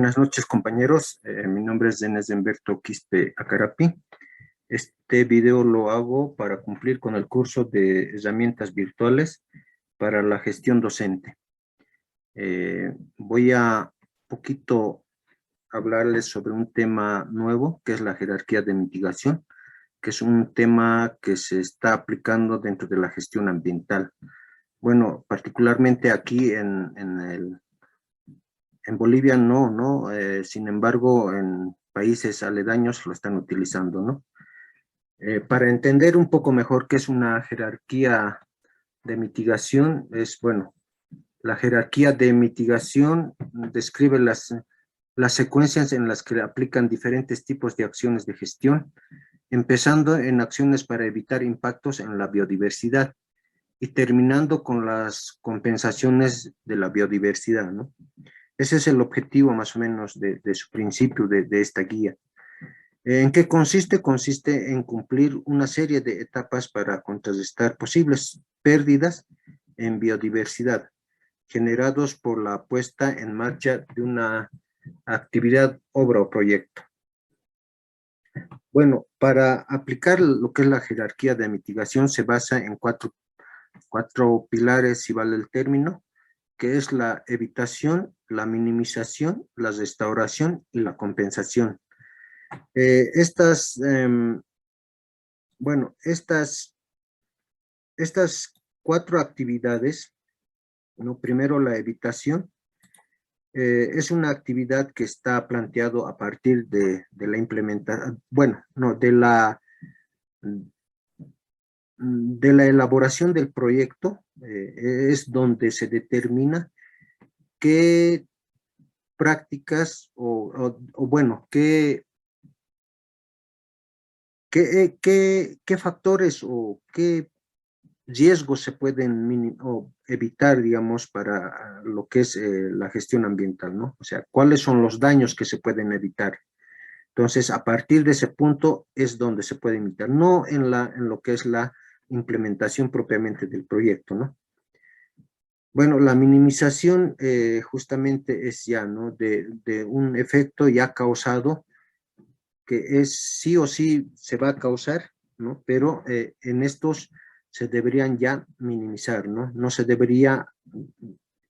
Buenas noches, compañeros. Mi nombre es Denis Humberto Quispe Acarapi. Este video lo hago para cumplir con el curso de herramientas virtuales para la gestión docente. Voy a poquito hablarles sobre un tema nuevo, que es la jerarquía de mitigación, que es un tema que se está aplicando dentro de la gestión ambiental. Bueno, particularmente aquí en Bolivia no, sin embargo, en países aledaños lo están utilizando, ¿no? Para entender un poco mejor qué es una jerarquía de mitigación, la jerarquía de mitigación describe las secuencias en las que aplican diferentes tipos de acciones de gestión, empezando en acciones para evitar impactos en la biodiversidad y terminando con las compensaciones de la biodiversidad, ¿no? Ese es el objetivo más o menos de su principio de esta guía. ¿En qué consiste? Consiste en cumplir una serie de etapas para contrarrestar posibles pérdidas en biodiversidad generados por la puesta en marcha de una actividad, obra o proyecto. Bueno, para aplicar lo que es la jerarquía de mitigación se basa en cuatro pilares, si vale el término, que es la evitación, la minimización, la restauración y la compensación. Estas cuatro actividades, ¿no? Primero, la evitación, es una actividad que está planteado a partir de la implementación, de la elaboración del proyecto, es donde se determina qué prácticas qué factores o qué riesgos se pueden evitar, digamos, para lo que es la gestión ambiental, ¿no? O sea, cuáles son los daños que se pueden evitar. Entonces, a partir de ese punto es donde se puede evitar, no en lo que es la implementación propiamente del proyecto, ¿no? Bueno, la minimización justamente es ya, ¿no? De un efecto ya causado, que es sí o sí se va a causar, ¿no? Pero en estos se deberían ya minimizar, ¿no? No se debería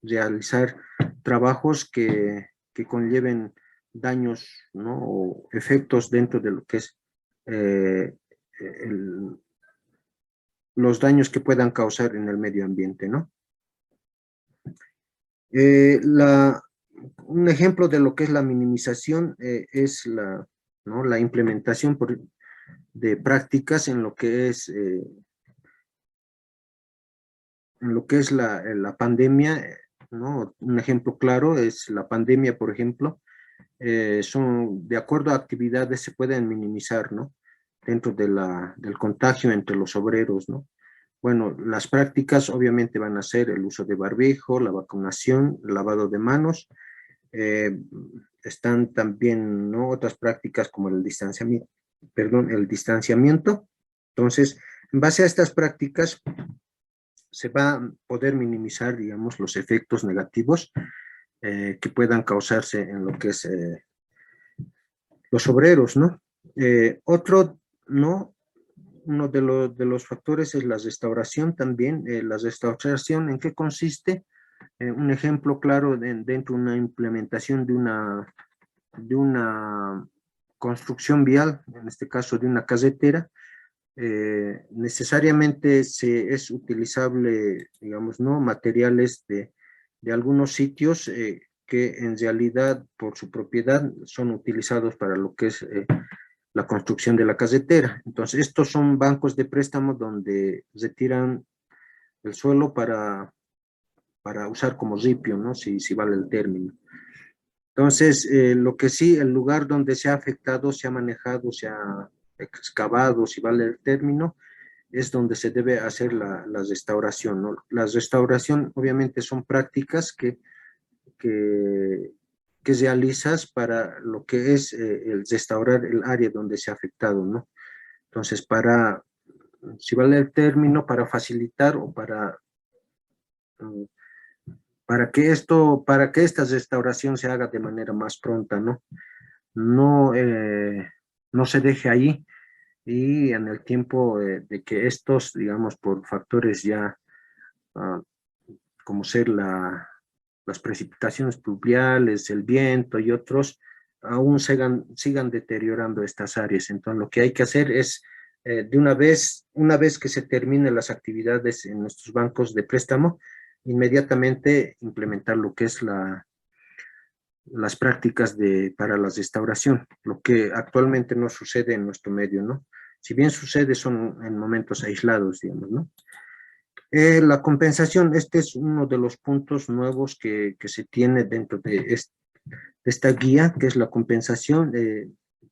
realizar trabajos que conlleven daños, ¿no? O efectos dentro de lo que es los daños que puedan causar en el medio ambiente, ¿no? Un ejemplo de lo que es la minimización es ¿no? la implementación de prácticas en lo que es la pandemia, ¿no? Un ejemplo claro es la pandemia, por ejemplo, son de acuerdo a actividades se pueden minimizar, ¿no? Dentro del contagio entre los obreros, ¿no? Bueno, las prácticas obviamente van a ser el uso de barbijo, la vacunación, el lavado de manos. Están también, ¿no? Otras prácticas como el distanciamiento. Entonces, en base a estas prácticas se va a poder minimizar, digamos, los efectos negativos que puedan causarse en lo que es los obreros, ¿no? ¿No? Uno de los factores es la restauración también. La restauración, ¿en qué consiste? Un ejemplo claro dentro de una implementación de una construcción vial, en este caso de una carretera, necesariamente es utilizable, digamos, ¿no? Materiales de algunos sitios que en realidad por su propiedad son utilizados para lo que es la construcción de la carretera. Entonces, estos son bancos de préstamo donde retiran el suelo para usar como ripio, ¿no? Si vale el término. Entonces, lo que sí, el lugar donde se ha afectado, se ha manejado, se ha excavado, si vale el término, es donde se debe hacer la restauración, ¿no? La restauración, obviamente, son prácticas que realizas para lo que es el restaurar el área donde se ha afectado, ¿no? Entonces, si vale el término, para facilitar o para para que esta restauración se haga de manera más pronta, ¿no? No, no se deje ahí y en el tiempo de que estos, digamos, por factores ya ah, como ser las precipitaciones pluviales, el viento y otros, aún sigan deteriorando estas áreas. Entonces, lo que hay que hacer es, de una vez que se terminen las actividades en nuestros bancos de préstamo, inmediatamente implementar lo que es las prácticas para la restauración, lo que actualmente no sucede en nuestro medio, ¿no? Si bien sucede, son en momentos aislados, digamos, ¿no? La compensación, este es uno de los puntos nuevos que se tiene dentro de esta guía, que es la compensación.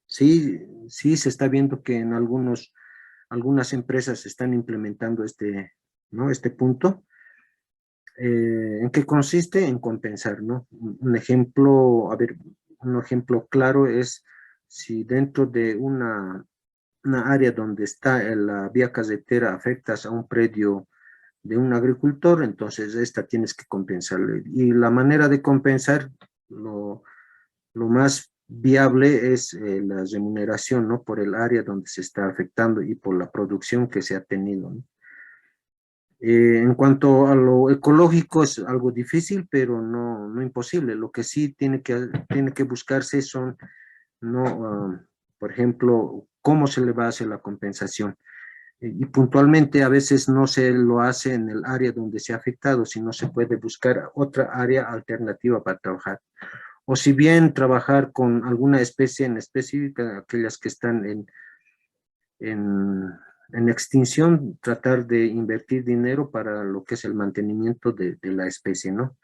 Sí se está viendo que en algunas empresas están implementando ¿no? Este punto. ¿En qué consiste? En compensar, ¿no? Un ejemplo, a ver, un ejemplo claro es si dentro de una área donde está la vía carretera afectas a un predio de un agricultor, entonces esta tienes que compensarle. Y la manera de compensar, lo más viable es la remuneración, ¿no? Por el área donde se está afectando y por la producción que se ha tenido, ¿no? En cuanto a lo ecológico es algo difícil, pero no imposible. Lo que sí tiene que buscarse son, no, por ejemplo, cómo se le va a hacer la compensación. Y puntualmente a veces no se lo hace en el área donde se ha afectado, sino se puede buscar otra área alternativa para trabajar. O si bien trabajar con alguna especie en específica, aquellas que están en, en extinción, tratar de invertir dinero para lo que es el mantenimiento de la especie, ¿no?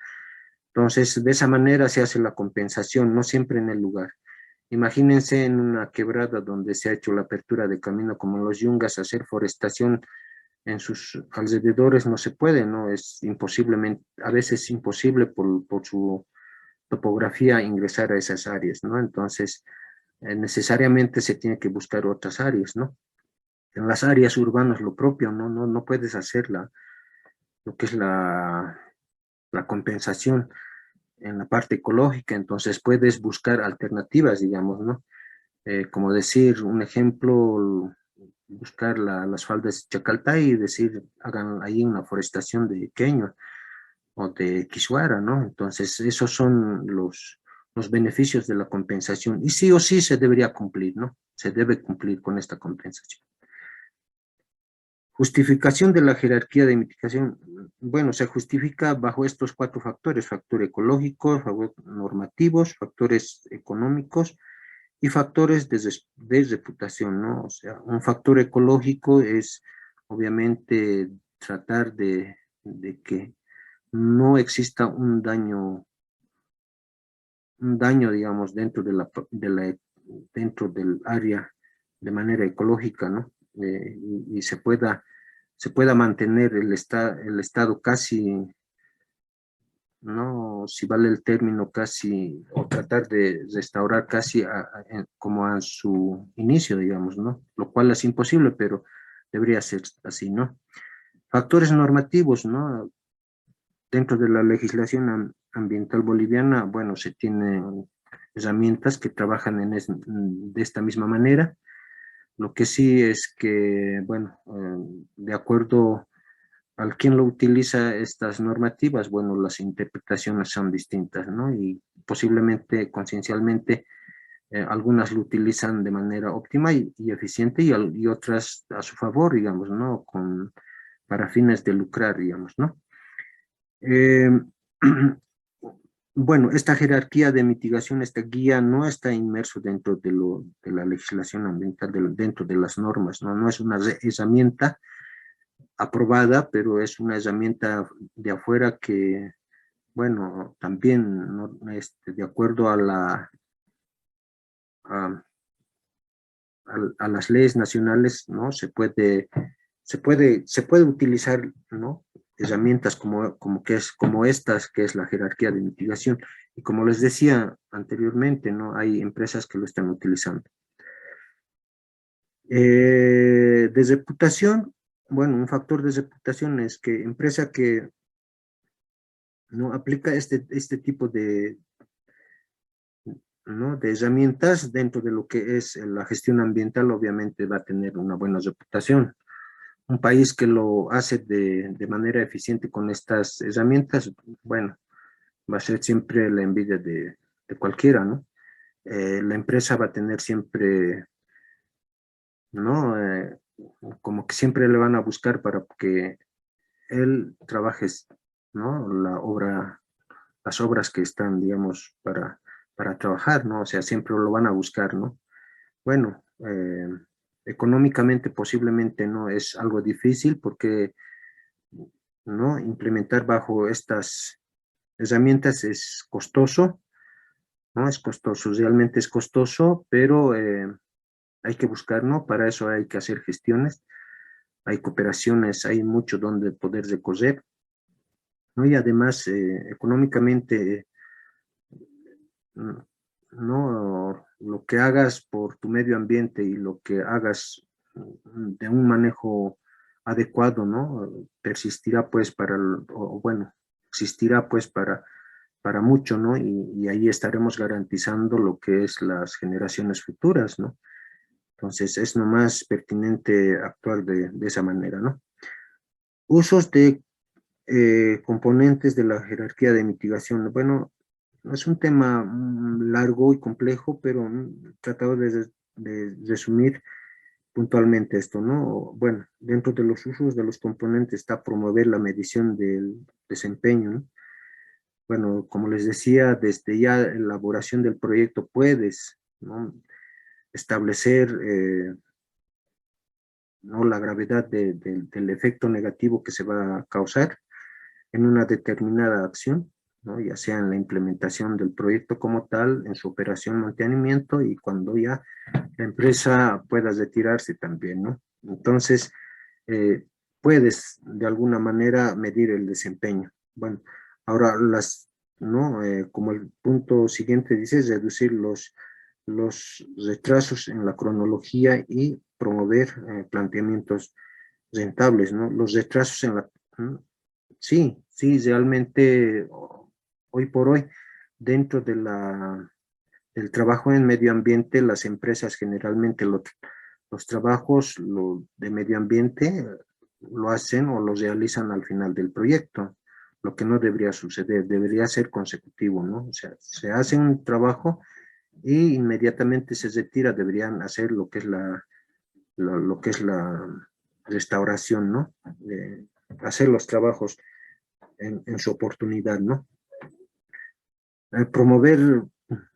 Entonces, de esa manera se hace la compensación, no siempre en el lugar. Imagínense en una quebrada donde se ha hecho la apertura de camino como los yungas, hacer forestación en sus alrededores no se puede, ¿no? Es imposiblemente, a veces imposible por su topografía ingresar a esas áreas, ¿no? Entonces, necesariamente se tiene que buscar otras áreas, ¿no? En las áreas urbanas lo propio, ¿no? No puedes hacer lo que es la compensación en la parte ecológica, entonces puedes buscar alternativas, digamos, ¿no? Como decir, un ejemplo, buscar las faldas de Chacaltay y decir, hagan ahí una forestación de queño o de Kisuara, ¿no? Entonces, esos son los beneficios de la compensación. Y sí o sí se debería cumplir, ¿no? Se debe cumplir con esta compensación. Justificación de la jerarquía de mitigación. Bueno, se justifica bajo estos 4 factores: factor ecológico, factores normativos, factores económicos y factores de reputación, ¿no? O sea, un factor ecológico es obviamente tratar de que no exista un daño, digamos, dentro del área de manera ecológica, ¿no? Y se pueda mantener el estado casi, ¿no? Si vale el término casi, o tratar de restaurar casi como a su inicio, digamos, ¿no? Lo cual es imposible, pero debería ser así, ¿no? Factores normativos, ¿no? Dentro de la legislación ambiental boliviana, bueno, se tienen herramientas que trabajan de esta misma manera. Lo que sí es que, bueno, de acuerdo al quien lo utiliza estas normativas, bueno, las interpretaciones son distintas, ¿no? Y posiblemente, conciencialmente, algunas lo utilizan de manera óptima y eficiente y otras a su favor, digamos, ¿no? Para fines de lucrar, digamos, ¿no? Eh, bueno, esta jerarquía de mitigación, esta guía no está inmerso dentro de la legislación ambiental, dentro de las normas, ¿no? No es una herramienta aprobada, pero es una herramienta de afuera que, bueno, también, ¿no? De acuerdo a, a las leyes nacionales, ¿no? Se puede utilizar, ¿no? Herramientas como estas, que es la jerarquía de mitigación. Y como les decía anteriormente, ¿no? Hay empresas que lo están utilizando. De reputación, bueno, un factor de reputación es que empresa que ¿no? Aplica este tipo ¿no? de herramientas dentro de lo que es la gestión ambiental, obviamente va a tener una buena reputación. Un país que lo hace de manera eficiente con estas herramientas, bueno, va a ser siempre la envidia de cualquiera, ¿no? La empresa va a tener siempre, ¿no? Como que siempre le van a buscar para que él trabaje, ¿no? Las obras que están, digamos, para trabajar, ¿no? O sea, siempre lo van a buscar, ¿no? Bueno, económicamente posiblemente no es algo difícil porque, ¿no? Implementar bajo estas herramientas es costoso, ¿no? Es costoso, realmente es costoso, pero hay que buscar, ¿no? Para eso hay que hacer gestiones, hay cooperaciones, hay mucho donde poder recorrer, ¿no? Y además, económicamente, mm, ¿no? Lo que hagas por tu medio ambiente y lo que hagas de un manejo adecuado, ¿no? Persistirá pues o bueno, existirá pues para mucho, ¿no? Y ahí estaremos garantizando lo que es las generaciones futuras, ¿no? Entonces es nomás pertinente actuar de esa manera, ¿no? Usos de componentes de la jerarquía de mitigación. Bueno, es un tema largo y complejo, pero tratado de resumir puntualmente esto, ¿no? Bueno, dentro de los usos de los componentes está promover la medición del desempeño, ¿no? Bueno, como les decía, desde ya la elaboración del proyecto puedes, ¿no? Establecer, ¿no? La gravedad del efecto negativo que se va a causar en una determinada acción, ¿no? Ya sea en la implementación del proyecto como tal, en su operación, mantenimiento y cuando ya la empresa pueda retirarse también, ¿no? Entonces, eh, puedes de alguna manera medir el desempeño. Bueno, ahora ¿no? Como el punto siguiente dice, reducir los retrasos en la cronología y promover planteamientos rentables, ¿no? Los retrasos en la... ¿no? Sí, sí, realmente hoy por hoy, dentro del trabajo en medio ambiente, las empresas generalmente los trabajos de medio ambiente lo hacen o los realizan al final del proyecto, lo que no debería suceder, debería ser consecutivo, ¿no? O sea, se hace un trabajo y inmediatamente se retira, deberían hacer lo que es lo que es la restauración, ¿no? Hacer los trabajos en su oportunidad, ¿no? Promover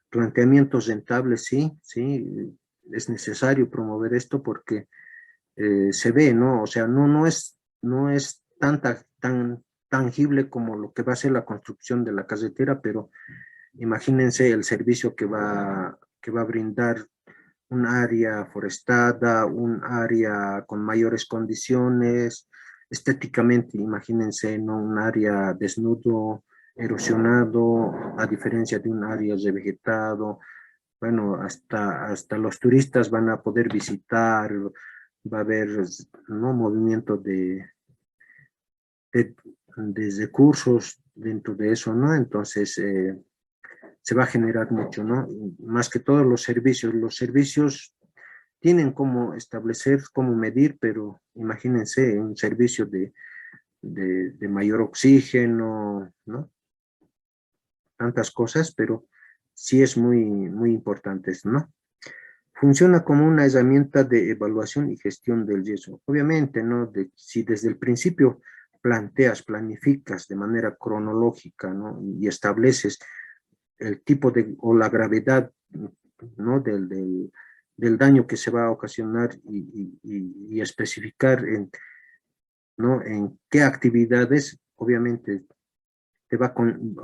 planteamientos rentables, sí, sí, es necesario promover esto porque se ve, ¿no? O sea, no es tan tangible como lo que va a ser la construcción de la carretera, pero imagínense el servicio que va a brindar un área forestada, un área con mayores condiciones, estéticamente, imagínense, ¿no? Un área desnudo, erosionado, a diferencia de un área revegetado. Bueno, hasta los turistas van a poder visitar, va a haber, ¿no? Movimiento de, de recursos dentro de eso, ¿no? Entonces, se va a generar mucho, ¿no? Más que todos los servicios tienen cómo establecer, cómo medir, pero imagínense un servicio de mayor oxígeno, ¿no? Tantas cosas, pero sí es muy importante eso, ¿no? Funciona como una herramienta de evaluación y gestión del riesgo. Obviamente, ¿no? Si desde el principio planificas de manera cronológica, ¿no? Y estableces el tipo o la gravedad, ¿no? Del daño que se va a ocasionar y especificar ¿no? En qué actividades, obviamente,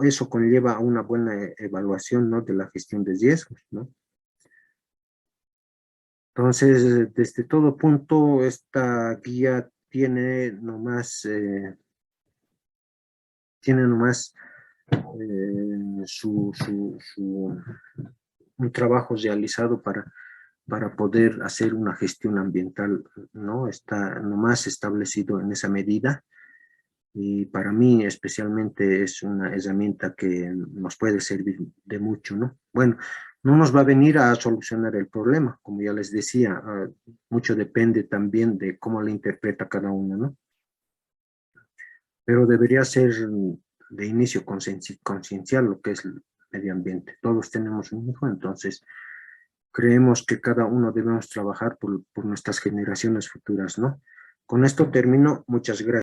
eso conlleva a una buena evaluación, ¿no? De la gestión de riesgos, ¿no? Entonces, desde todo punto, esta guía tiene nomás un trabajo realizado para poder hacer una gestión ambiental, ¿no? Está nomás establecido en esa medida Y para mí especialmente es una herramienta que nos puede servir de mucho, ¿no? Bueno, no nos va a venir a solucionar el problema, como ya les decía, mucho depende también de cómo la interpreta cada uno, ¿no? Pero debería ser de inicio conciencial lo que es el medio ambiente. Todos tenemos un hijo, entonces creemos que cada uno debemos trabajar por nuestras generaciones futuras, ¿no? Con esto termino. Muchas gracias.